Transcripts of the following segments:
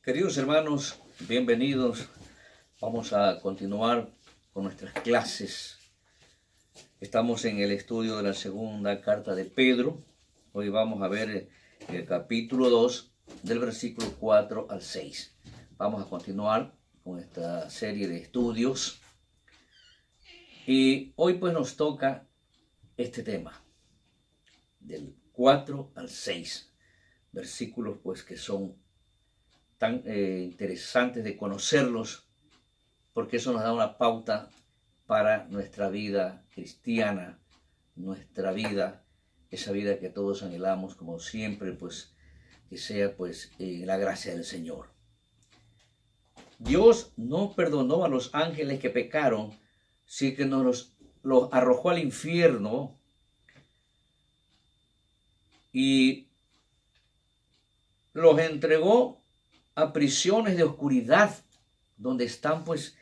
Queridos hermanos, bienvenidos. Vamos a continuar con nuestras clases. Estamos en el estudio de la segunda carta de Pedro. Hoy vamos a ver el capítulo 2 del versículo 4 al 6. Vamos a continuar con esta serie de estudios. Y hoy pues nos toca este tema, del 4 al 6. Versículos pues que son tan interesantes de conocerlos, porque eso nos da una pauta para nuestra vida cristiana, nuestra vida, esa vida que todos anhelamos, como siempre, pues que sea pues la gracia del Señor. Dios no perdonó a los ángeles que pecaron, sino que los arrojó al infierno y los entregó a prisiones de oscuridad, donde están pues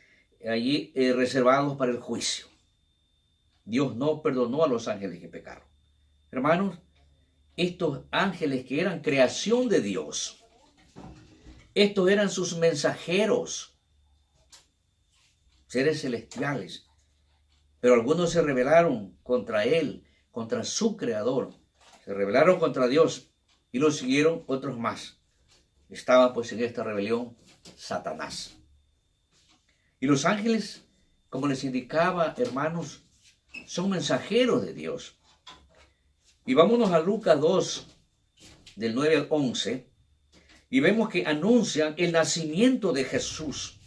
allí reservados para el juicio. Dios no perdonó a los ángeles que pecaron. Hermanos, estos ángeles que eran creación de Dios, estos eran sus mensajeros, seres celestiales, pero algunos se rebelaron contra él, contra su creador, se rebelaron contra Dios y lo siguieron otros más. Estaba pues en esta rebelión Satanás. Y los ángeles, como les indicaba, hermanos, son mensajeros de Dios. Y vámonos a Lucas 2, del 9 al 11, y vemos que anuncian el nacimiento de Jesús.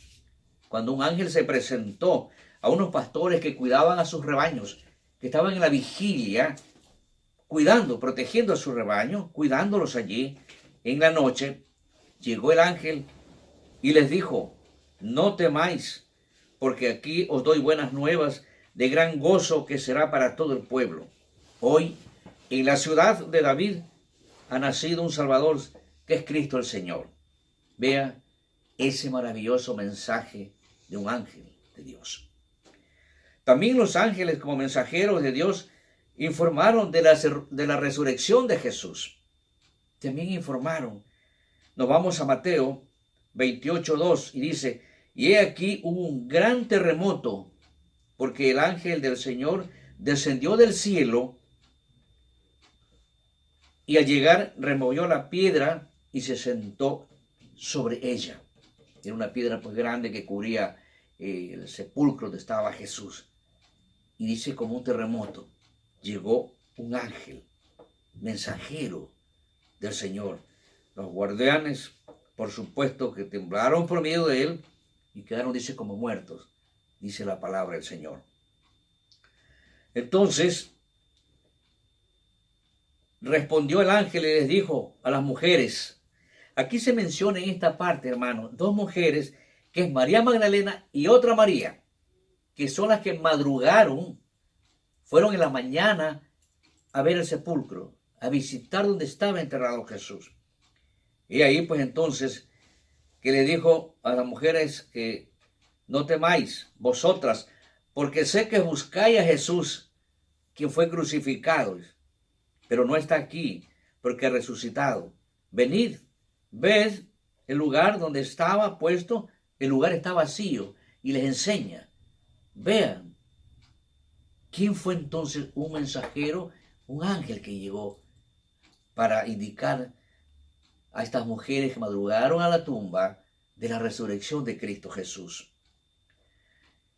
Cuando un ángel se presentó a unos pastores que cuidaban a sus rebaños, que estaban en la vigilia, cuidando, protegiendo a su rebaño, cuidándolos allí en la noche, llegó el ángel y les dijo: no temáis, porque aquí os doy buenas nuevas de gran gozo que será para todo el pueblo. Hoy, en la ciudad de David, ha nacido un Salvador, que es Cristo el Señor. Vea ese maravilloso mensaje de un ángel de Dios. También los ángeles, como mensajeros de Dios, informaron de la resurrección de Jesús. También informaron. Nos vamos a Mateo 28:2 y dice: y he aquí hubo un gran terremoto, porque el ángel del Señor descendió del cielo y al llegar removió la piedra y se sentó sobre ella. Era una piedra pues grande que cubría el sepulcro donde estaba Jesús. Y dice, como un terremoto, llegó un ángel, mensajero del Señor. Los guardianes, por supuesto, que temblaron por miedo de él y quedaron, dice, como muertos, dice la palabra del Señor. Entonces, respondió el ángel y les dijo a las mujeres, aquí se menciona en esta parte, hermano, dos mujeres, que es María Magdalena y otra María, que son las que madrugaron, fueron en la mañana a ver el sepulcro, a visitar donde estaba enterrado Jesús. Y ahí pues entonces que le dijo a las mujeres que no temáis vosotras, porque sé que buscáis a Jesús, quien fue crucificado, pero no está aquí, porque ha resucitado. Venid, ved el lugar donde estaba puesto, el lugar está vacío, y les enseña. Vean, ¿quién fue entonces un mensajero? Un ángel que llegó para indicar a estas mujeres que madrugaron a la tumba de la resurrección de Cristo Jesús.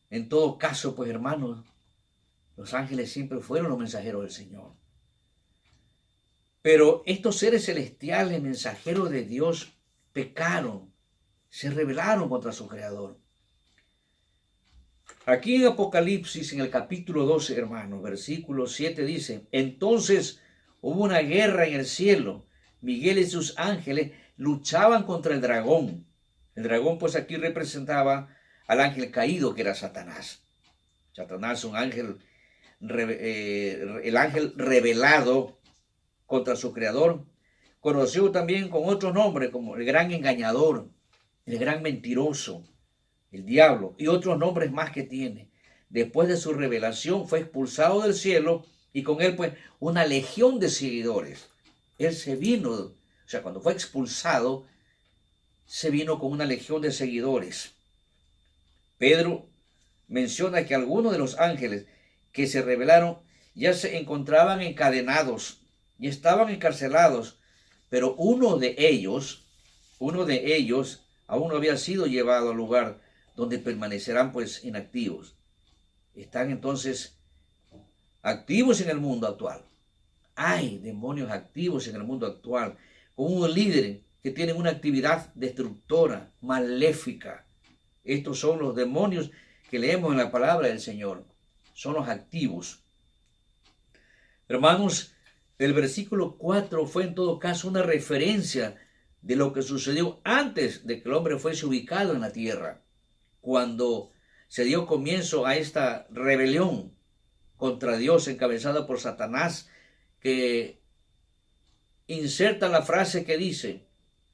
En todo caso, pues hermanos, los ángeles siempre fueron los mensajeros del Señor. Pero estos seres celestiales, mensajeros de Dios, pecaron, se rebelaron contra su Creador. Aquí en Apocalipsis, en el capítulo 12, hermanos, versículo 7 dice, entonces hubo una guerra en el cielo. Miguel y sus ángeles luchaban contra el dragón. El dragón pues aquí representaba al ángel caído, que era Satanás. Satanás es un ángel, el ángel rebelado contra su creador, conocido también con otro nombre como el gran engañador, el gran mentiroso, el diablo y otros nombres más que tiene. Después de su revelación fue expulsado del cielo y con él pues una legión de seguidores. Él se vino, o sea, cuando fue expulsado, se vino con una legión de seguidores. Pedro menciona que algunos de los ángeles que se rebelaron ya se encontraban encadenados y estaban encarcelados, pero uno de ellos aún no había sido llevado al lugar donde permanecerán pues inactivos. Están entonces activos en el mundo actual. Hay demonios activos en el mundo actual, con un líder que tienen una actividad destructora, maléfica. Estos son los demonios que leemos en la palabra del Señor. Son los activos. Hermanos, el versículo 4 fue en todo caso una referencia de lo que sucedió antes de que el hombre fuese ubicado en la tierra, cuando se dio comienzo a esta rebelión contra Dios encabezada por Satanás, que inserta la frase que dice,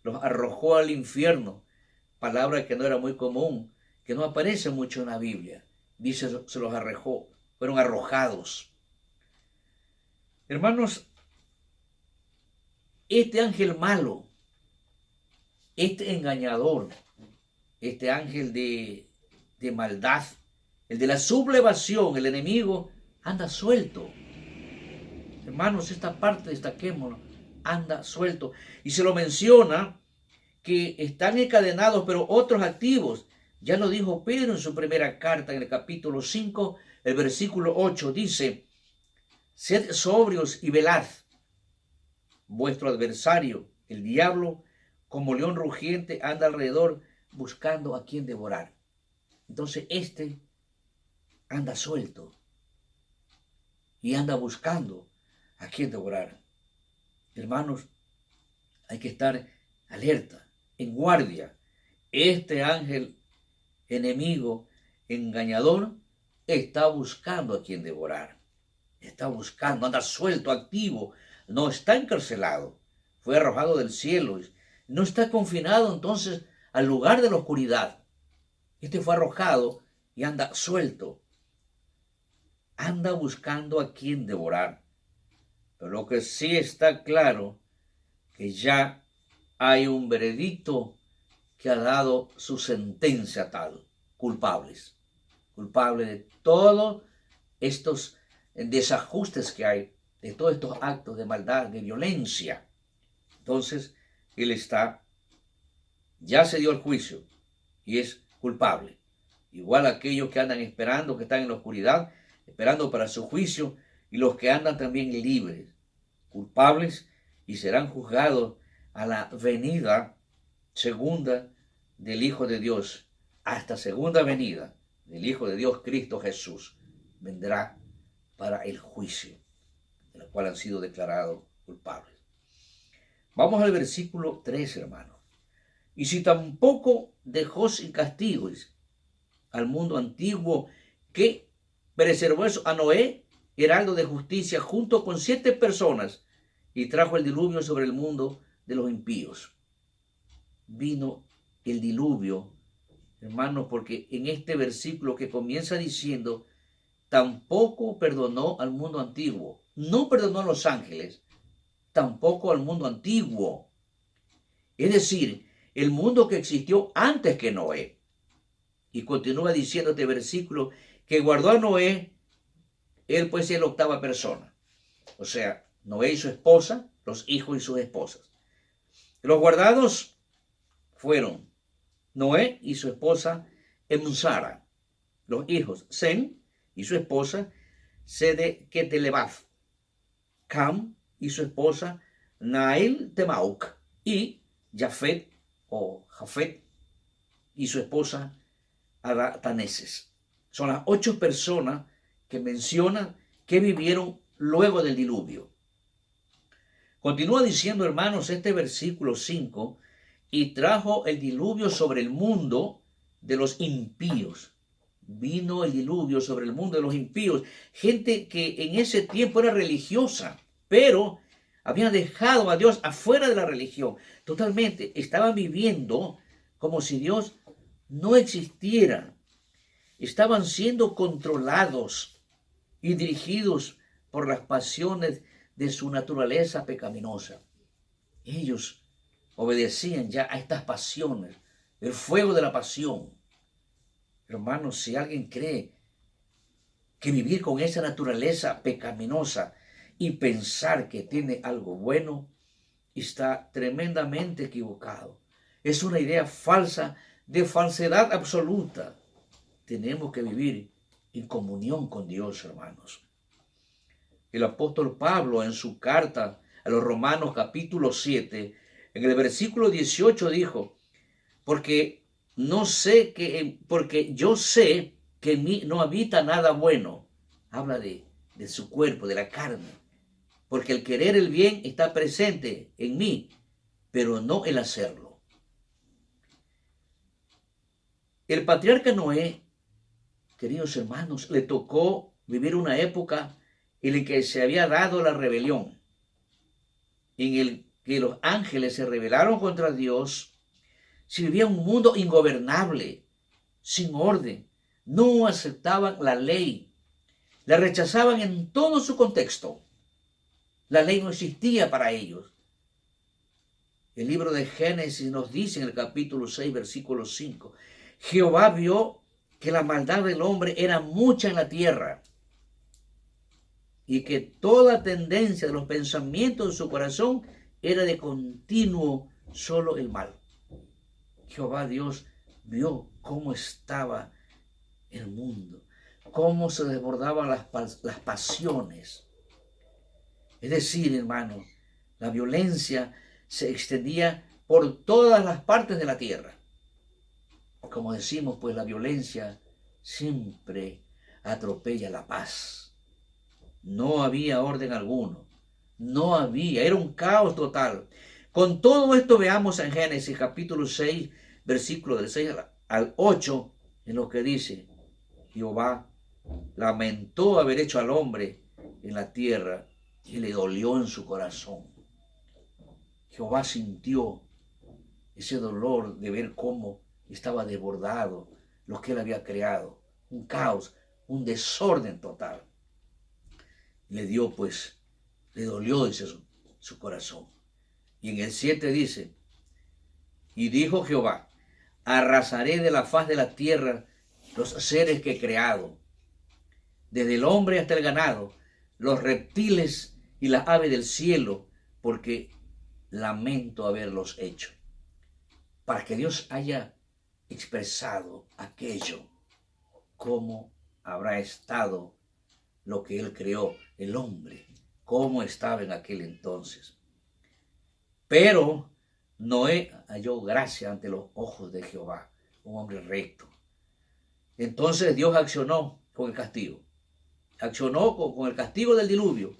los arrojó al infierno, palabra que no era muy común, que no aparece mucho en la Biblia. Dice, se los arrojó, fueron arrojados. Hermanos, este ángel malo, este engañador, este ángel de maldad, el de la sublevación, el enemigo, anda suelto. Hermanos, esta parte destaquémoslo, anda suelto. Y se lo menciona que están encadenados, pero otros activos. Ya lo dijo Pedro en su primera carta, en el capítulo 5, el versículo 8, dice, sed sobrios y velad. Vuestro adversario, el diablo, como león rugiente, anda alrededor buscando a quien devorar. Entonces este anda suelto y anda buscando a quien devorar. Hermanos, hay que estar alerta, en guardia. Este ángel enemigo, engañador, está buscando a quien devorar. Está buscando, anda suelto, activo, no está encarcelado. Fue arrojado del cielo, no está confinado entonces al lugar de la oscuridad. Este fue arrojado y anda suelto. Anda buscando a quien devorar. Pero lo que sí está claro, que ya hay un veredicto que ha dado su sentencia tal. Culpables. Culpables de todos estos desajustes que hay, de todos estos actos de maldad, de violencia. Entonces, él ya se dio el juicio y es culpable. Igual aquellos que andan esperando, que están en la oscuridad, esperando para su juicio, y los que andan también libres, culpables, y serán juzgados a la venida segunda del Hijo de Dios. A esta segunda venida del Hijo de Dios, Cristo Jesús, vendrá para el juicio, de lo cual han sido declarados culpables. Vamos al versículo 3, hermanos. Y si tampoco dejó sin castigos al mundo antiguo que preservó eso a Noé, heraldo de justicia, junto con 7 personas, y trajo el diluvio sobre el mundo de los impíos. Vino el diluvio, hermanos, porque en este versículo que comienza diciendo, tampoco perdonó al mundo antiguo, no perdonó a los ángeles, tampoco al mundo antiguo. Es decir, el mundo que existió antes que Noé. Y continúa diciendo este versículo que guardó a Noé, él pues es la octava persona. O sea, Noé y su esposa, los hijos y sus esposas. Los guardados fueron Noé y su esposa Emsara, los hijos Sem y su esposa Sedeketelebath, Cam y su esposa Nael Temauk, y Jafet y su esposa Adataneses. Son las 8 personas que mencionan que vivieron luego del diluvio. Continúa diciendo, hermanos, este versículo 5, y trajo el diluvio sobre el mundo de los impíos. Vino el diluvio sobre el mundo de los impíos. Gente que en ese tiempo era religiosa, pero había dejado a Dios afuera de la religión. Totalmente, estaban viviendo como si Dios no existiera. Estaban siendo controlados y dirigidos por las pasiones de su naturaleza pecaminosa. Ellos obedecían ya a estas pasiones, el fuego de la pasión. Hermanos, si alguien cree que vivir con esa naturaleza pecaminosa y pensar que tiene algo bueno, está tremendamente equivocado. Es una idea falsa, de falsedad absoluta. Tenemos que vivir en comunión con Dios, hermanos. El apóstol Pablo, en su carta a los Romanos capítulo 7, en el versículo 18 dijo: porque yo sé que en mí no habita nada bueno. Habla de su cuerpo, de la carne. Porque el querer el bien está presente en mí, pero no el hacerlo. El patriarca Noé, queridos hermanos, le tocó vivir una época en la que se había dado la rebelión, en el que los ángeles se rebelaron contra Dios. Se vivía un mundo ingobernable, sin orden. No aceptaban la ley, la rechazaban en todo su contexto. La ley no existía para ellos. El libro de Génesis nos dice en el capítulo 6, versículo 5, Jehová vio que la maldad del hombre era mucha en la tierra y que toda tendencia de los pensamientos de su corazón era de continuo solo el mal. Jehová Dios vio cómo estaba el mundo, cómo se desbordaban las pasiones. Es decir, hermano, la violencia se extendía por todas las partes de la tierra. Como decimos, pues la violencia siempre atropella la paz. No había orden alguno. Era un caos total. Con todo esto veamos en Génesis capítulo 6, versículo del 6 al 8, en lo que dice: Jehová lamentó haber hecho al hombre en la tierra y le dolió en su corazón. Jehová sintió ese dolor de ver cómo estaba desbordado lo que él había creado. Un caos, un desorden total. Le dolió, dice, su corazón. Y en el 7 dice: y dijo Jehová: arrasaré de la faz de la tierra los seres que he creado, desde el hombre hasta el ganado, los reptiles y las aves del cielo, porque lamento haberlos hecho. Para que Dios haya expresado aquello, cómo habrá estado lo que él creó, el hombre, cómo estaba en aquel entonces. Pero Noé halló gracia ante los ojos de Jehová, un hombre recto. Entonces Dios accionó con el castigo. Accionó con el castigo del diluvio,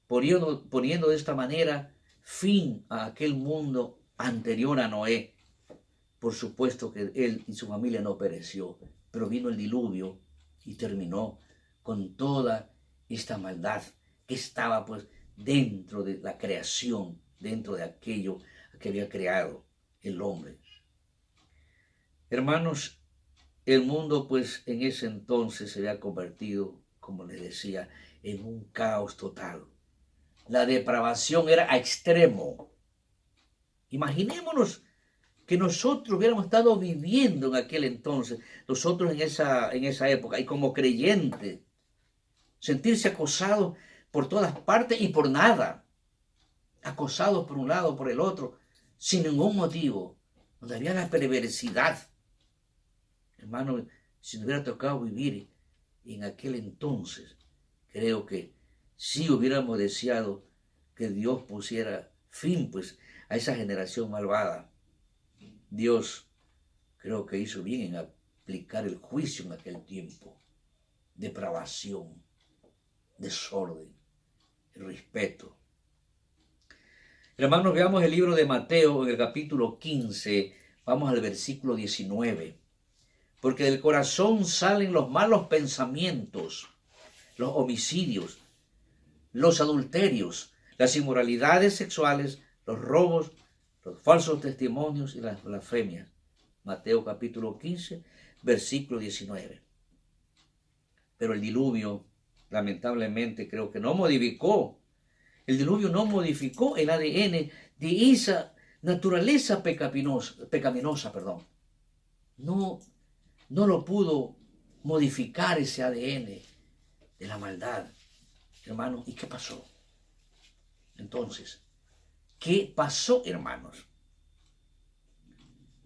poniendo de esta manera fin a aquel mundo anterior a Noé. Por supuesto que él y su familia no pereció, pero vino el diluvio y terminó con toda esta maldad que estaba pues dentro de la creación, dentro de aquello que había creado el hombre. Hermanos, el mundo pues en ese entonces se había convertido, como les decía, en un caos total. La depravación era a extremo. Imaginémonos que nosotros hubiéramos estado viviendo en aquel entonces, nosotros en esa época, y como creyentes, sentirse acosados por todas partes y por nada, acosados por un lado, por el otro, sin ningún motivo, donde había la perversidad. Hermano, si nos hubiera tocado vivir en aquel entonces, creo que sí hubiéramos deseado que Dios pusiera fin pues a esa generación malvada. Dios creo que hizo bien en aplicar el juicio en aquel tiempo. Depravación, desorden, irrespeto. Hermanos, veamos el libro de Mateo en el capítulo 15, vamos al versículo 19. Porque del corazón salen los malos pensamientos, los homicidios, los adulterios, las inmoralidades sexuales, los robos, los falsos testimonios y las blasfemias. Mateo capítulo 15, versículo 19. Pero el diluvio, lamentablemente, creo que no modificó. El diluvio no modificó el ADN de esa naturaleza pecaminosa, no lo pudo modificar ese ADN de la maldad, hermanos. ¿Y qué pasó? Entonces, ¿qué pasó, hermanos?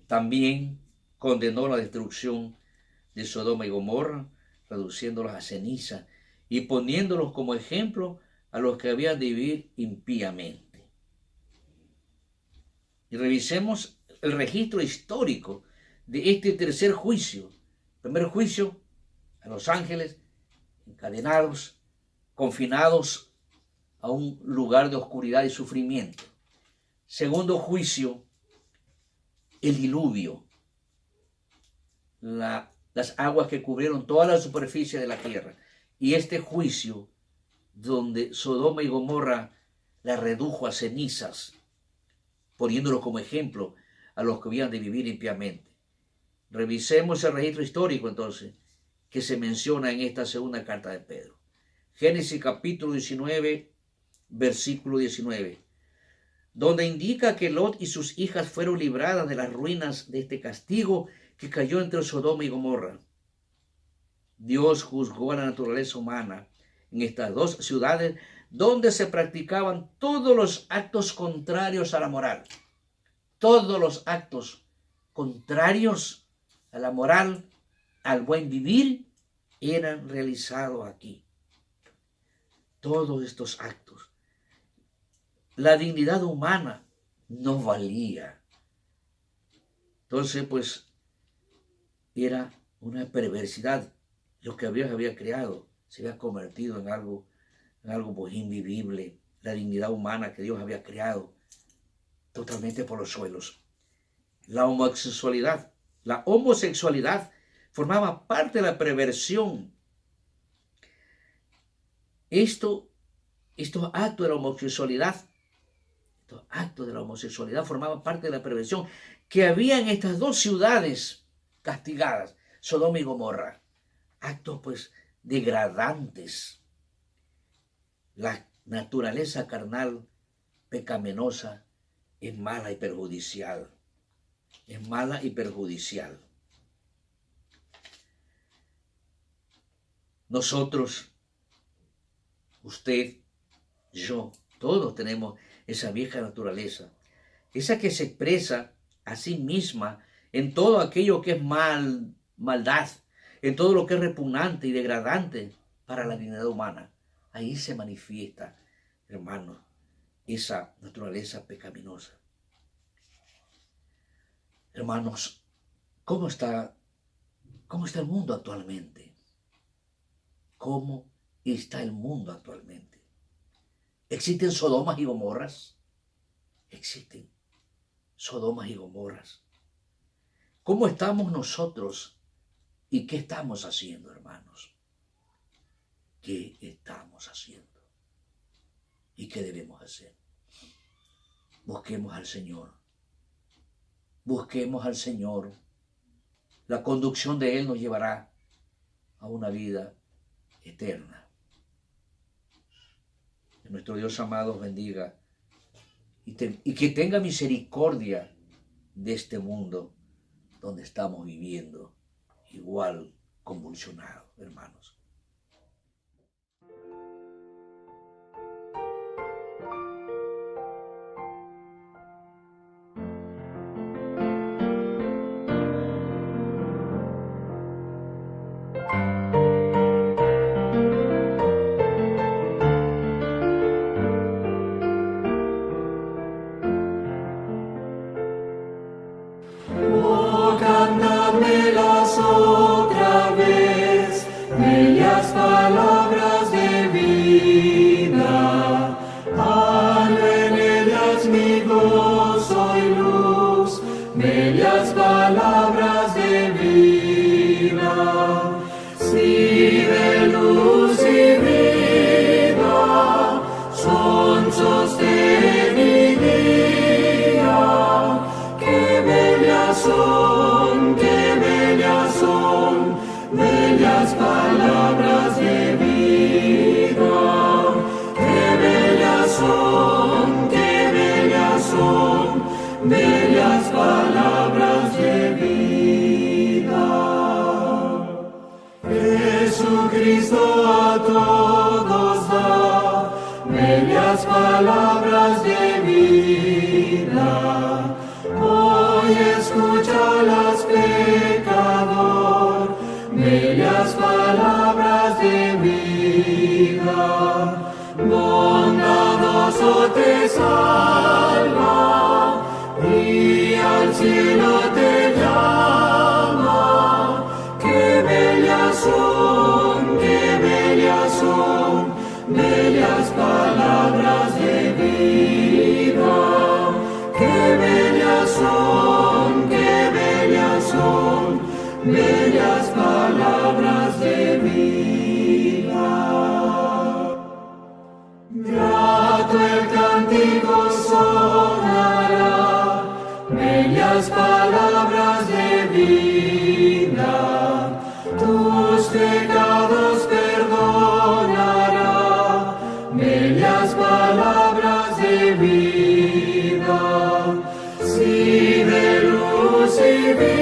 También condenó la destrucción de Sodoma y Gomorra, reduciéndolos a ceniza y poniéndolos como ejemplo a los que habían de vivir impíamente. Y revisemos el registro histórico de este tercer juicio. Primer juicio a los ángeles encadenados, confinados a un lugar de oscuridad y sufrimiento. Segundo juicio, el diluvio, las aguas que cubrieron toda la superficie de la tierra. Y este juicio, donde Sodoma y Gomorra la redujo a cenizas, poniéndolo como ejemplo a los que habían de vivir impíamente. Revisemos el registro histórico, entonces, que se menciona en esta segunda carta de Pedro. Génesis capítulo 19, versículo 19, donde indica que Lot y sus hijas fueron libradas de las ruinas de este castigo que cayó entre Sodoma y Gomorra. Dios juzgó a la naturaleza humana en estas dos ciudades donde se practicaban todos los actos contrarios a la moral. Todos los actos contrarios a la moral, al buen vivir, eran realizados aquí. Todos estos actos. La dignidad humana no valía. Entonces, pues, era una perversidad. Lo que Dios había creado se había convertido en algo pues, invivible. La dignidad humana que Dios había creado totalmente por los suelos. La homosexualidad formaba parte de la perversión. Estos actos de la homosexualidad formaban parte de la perversión que había en estas dos ciudades castigadas, Sodoma y Gomorra. Actos pues degradantes. La naturaleza carnal pecaminosa es mala y perjudicial. Es mala y perjudicial. Nosotros, usted, yo, todos tenemos esa vieja naturaleza. Esa que se expresa a sí misma en todo aquello que es maldad, en todo lo que es repugnante y degradante para la dignidad humana. Ahí se manifiesta, hermanos, esa naturaleza pecaminosa. Hermanos, ¿cómo está el mundo actualmente? ¿Cómo está el mundo actualmente? ¿Existen Sodomas y Gomorras? Existen Sodomas y Gomorras. ¿Cómo estamos nosotros y qué estamos haciendo, hermanos? ¿Qué estamos haciendo? ¿Y qué debemos hacer? Busquemos al Señor. Busquemos al Señor. La conducción de Él nos llevará a una vida eterna. Que nuestro Dios amado bendiga y que tenga misericordia de este mundo donde estamos viviendo, igual convulsionado, hermanos. Cristo a todos da bellas palabras de vida. Hoy escúchalas, pecador, bellas palabras de vida. Bondadoso te salva y al cielo te llama. Qué bellas son, bellas palabras de vida. Qué bellas son, bellas palabras de vida. Grato el cántico sonará, bellas palabras de vida. Tus pecados perdonará, bellas palabras de vida. Si de luz y vida